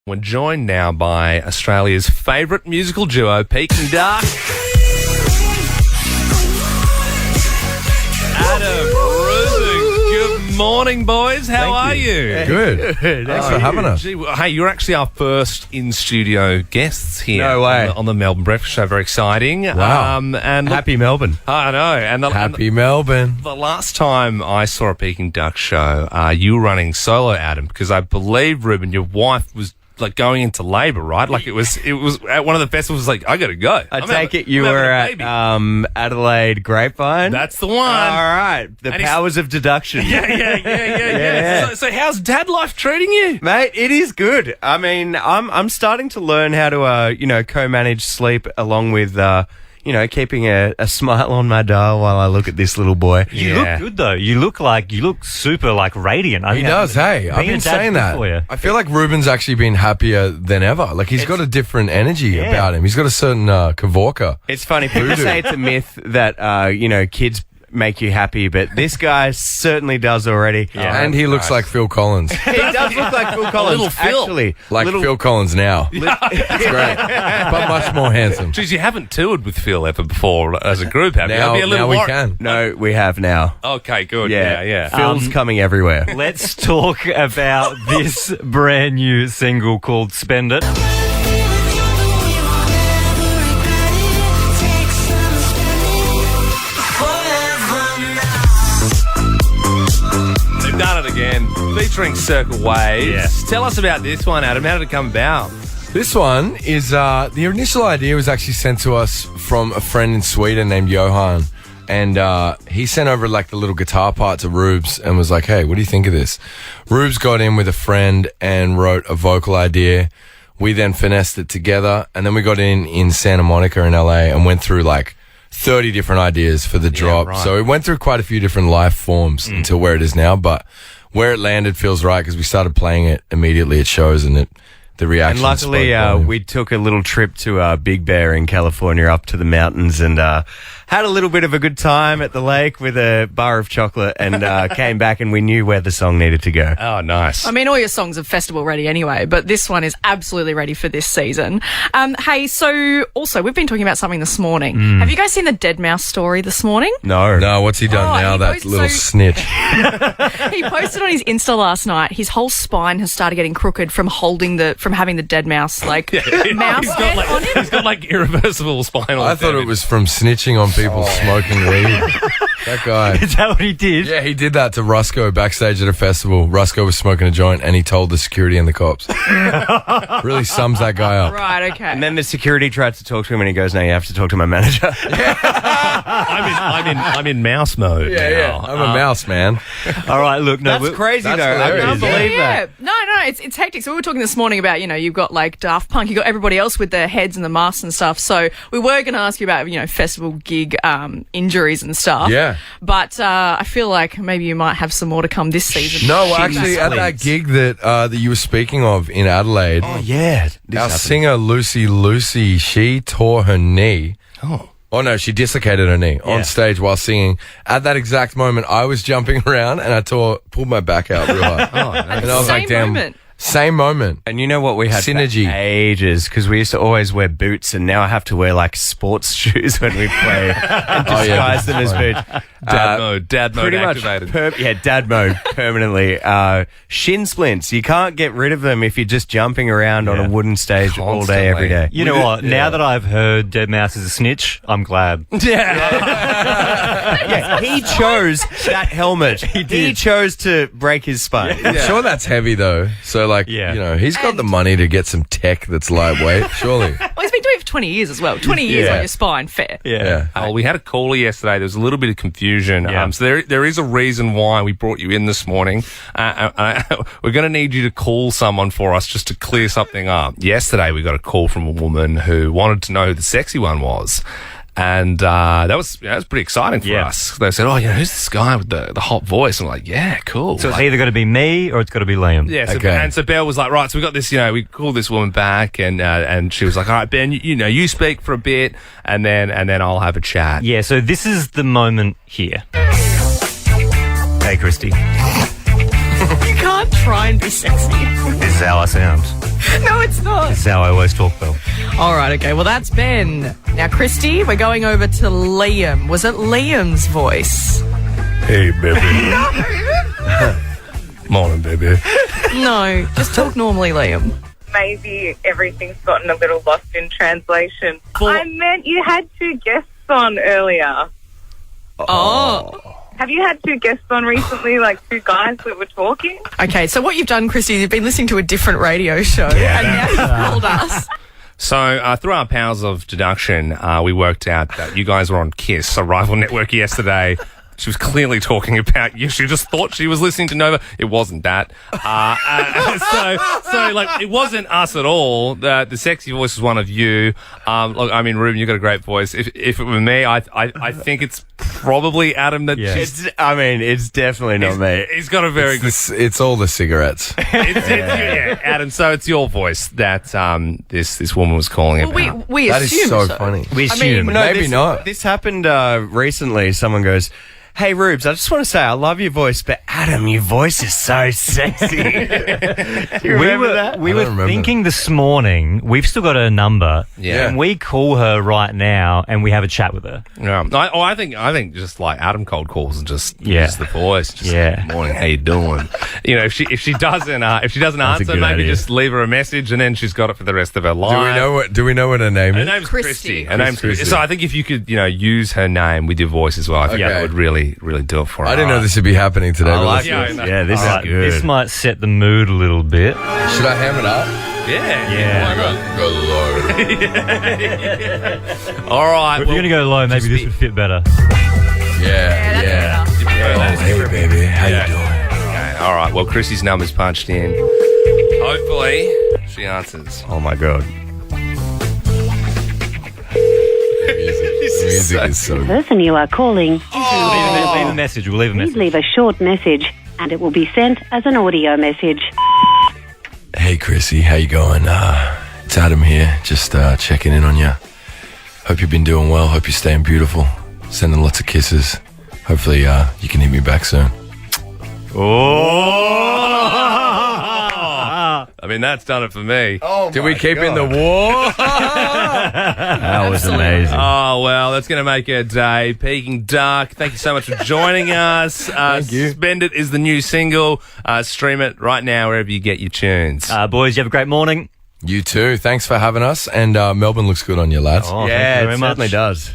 We're joined now by Australia's favourite musical duo, Peking Duck. Adam, Ruben, good morning, boys. How are you? Good. Thanks for having us. Hey, you're actually our first in-studio guests here. No way. On the Melbourne Breakfast Show. Very exciting. Wow. And look, Happy Melbourne. I know. And Happy Melbourne. the last time I saw a Peking Duck show, you were running solo, Adam, because I believe, Ruben, your wife was like going into labour, right? Like it was at one of the festivals. Like I got to go. I take it you were at Adelaide Grapevine. That's the one. All right, the And powers of deduction. Yeah. So how's dad life treating you, Mate, it is good. I mean, I'm starting to learn how to co-manage sleep along with keeping a smile on my dial while I look at this little boy. You look good though. You look super radiant. He does, hey. I've been saying that. I feel like Ruben's actually been happier than ever. Like he's got a different energy about him. He's got a certain Kavorka. It's funny. People say it's a myth that kids make you happy, but this guy certainly does already. Yeah. And he looks like Phil Collins. He does look like Phil Collins. Little Phil. Actually. Like Phil Collins now. It's great. But much more handsome. Jeez, you haven't toured with Phil ever before as a group, have you? Now, That'd be a little we worry. can. No, we have now. Okay, good. Yeah. Phil's coming everywhere. Let's talk about this brand new single called Spend It. Done it again, featuring Circle Waves. Yeah. Tell us about this one, Adam. How did it come about? This one is, the initial idea was actually sent to us from a friend in Sweden named Johan. And he sent over like the little guitar part to Rubes and was like, hey, what do you think of this? Rubes got in with a friend and wrote a vocal idea. We then finessed it together. And then we got in Santa Monica in LA and went through like 30 different ideas for the drop. right. So it went through quite a few different life forms until where it is now. But where it landed feels right because we started playing it immediately at shows and the reaction. And luckily, we took a little trip to Big Bear in California up to the mountains and had a little bit of a good time at the lake with a bar of chocolate and came back and we knew where the song needed to go. Oh, nice. I mean, all your songs are festival ready anyway, but this one is absolutely ready for this season. Hey, so also we've been talking about something this morning. Have you guys seen the Dead Mouse story this morning? No, what's he done now, that little snitch? He posted on his Insta last night. His whole spine has started getting crooked from having the dead mouse mouse head on him. He's got like irreversible spinal I thought it was from snitching on people smoking weed. That guy. Is that what he did? Yeah, he did that to Roscoe backstage at a festival. Roscoe was smoking a joint and he told the security and the cops. Really sums that guy up. Right, okay. And then the security tried to talk to him and he goes, no, you have to talk to my manager. I'm in mouse mode now. I'm a mouse, man. All right, look, no, That's crazy that's though. I hilarious. can't believe that. No, it's hectic. So we were talking this morning about, you've got like Daft Punk, you've got everybody else with their heads and the masks and stuff. So we were going to ask you about, festival gig injuries and stuff. Yeah. But I feel like maybe you might have some more to come this season. No, actually, at that gig that you were speaking of in Adelaide, Yeah. our singer Lucy, she tore her knee. Oh, no, she dislocated her knee on stage while singing. At that exact moment, I was jumping around and I pulled my back out real hard. And I was like, damn. Same moment. And you know what we had Synergy. for ages because we used to always wear boots and now I have to wear like sports shoes when we play and disguise them as boots. Dad mode Pretty activated. much, dad mode permanently. Shin splints. You can't get rid of them if you're just jumping around on a wooden stage all day, every day. You know what? Now that I've heard Dead Mouse is a snitch, I'm glad. Yeah, he chose that helmet. He chose to break his spine. I'm sure that's heavy, though. So, he's got the money to get some tech that's lightweight, surely. Well, he's been doing it for 20 years as well. 20 years on your spine, fair. Yeah. Well, we had a caller yesterday. There was a little bit of confusion. Yeah. So there is a reason why we brought you in this morning. We're going to need you to call someone for us just to clear something up. Yesterday, we got a call from a woman who wanted to know who the sexy one was. And that was pretty exciting for us. They said, who's this guy with the hot voice? And I'm like, yeah, cool. So it's either got to be me or it's got to be Liam. Yeah, Okay. And so Belle was like, right, so we got this, we called this woman back and she was like, all right, Ben, you speak for a bit and then I'll have a chat. Yeah, so this is the moment here. Hey, Kristie. You can't try and be sexy. This is how I sound. No, That's how I always talk, though. All right, okay. Well, that's Ben. Now, Kristie, we're going over to Liam. Was it Liam's voice? Hey, baby. Morning, baby. No, just talk normally, Liam. Maybe everything's gotten a little lost in translation. I meant you had 2 guests on earlier. Oh. Have you had 2 guests on recently, like 2 guys that were talking? Okay, so what you've done, Kristie, is you've been listening to a different radio show, and now you've called us. So, through our powers of deduction, we worked out that you guys were on KISS, a rival network, yesterday. She was clearly talking about you. She just thought she was listening to Nova. It wasn't that. So like, it wasn't us at all. The sexy voice was one of you. Look, I mean, Ruben, you got a great voice. If it were me, I think it's probably Adam that. Yeah. It's definitely not me. He's got a very good. It's all the cigarettes. Yeah, Adam. So it's your voice that this woman was calling about. Well, we That assume is so funny. We assume. Maybe not. This happened recently. Someone goes, "Hey, Rubes, I just want to say I love your voice, but Adam, your voice is so sexy." You remember that? We I were don't remember. thinking this morning, we've still got her number. Yeah. And we call her right now and we have a chat with her. Yeah. I think just like Adam cold calls and just Yeah. use the voice. Just, Yeah. Morning, how you doing? You know, if she doesn't answer, good maybe idea. just leave her a message and then she's got it for the rest of her life. Do we know what her name Her is? name's Kristie. Kristie. Her name's Kristie. Kristie. So I think if you could, use her name with your voice as well, I think Okay. that would really, really do it for her. I didn't know this would be happening today. I but like let's- it. Yeah, this Alright, is good. this might set the mood a little bit. Should I ham it up? Yeah. Yeah. Go low. All right. If you're going to go low, maybe this would fit better. Yeah. that's better. Oh, hey, baby. How Yeah. you doing? Okay. All right. Well, Chrissy's number's punched in. Hopefully, she answers. Oh my god. Music is so good. person you are calling, Leave a message. We'll leave a please message. leave a short message and it will be sent as an audio message. Hey, Chrissy, how you going? It's Adam here, just checking in on you. Hope you've been doing well. Hope you're staying beautiful. Sending lots of kisses. Hopefully, you can hit me back soon. I mean, that's done it for me. Did we keep in the war? That was amazing. Oh, well, that's going to make our day. Peking Dark, thank you so much for joining us. Thank you. Spend It is the new single. Stream it right now wherever you get your tunes. Boys, you have a great morning. You too. Thanks for having us. And Melbourne looks good on you, lads. Oh, Yeah, thank you it very much. certainly does.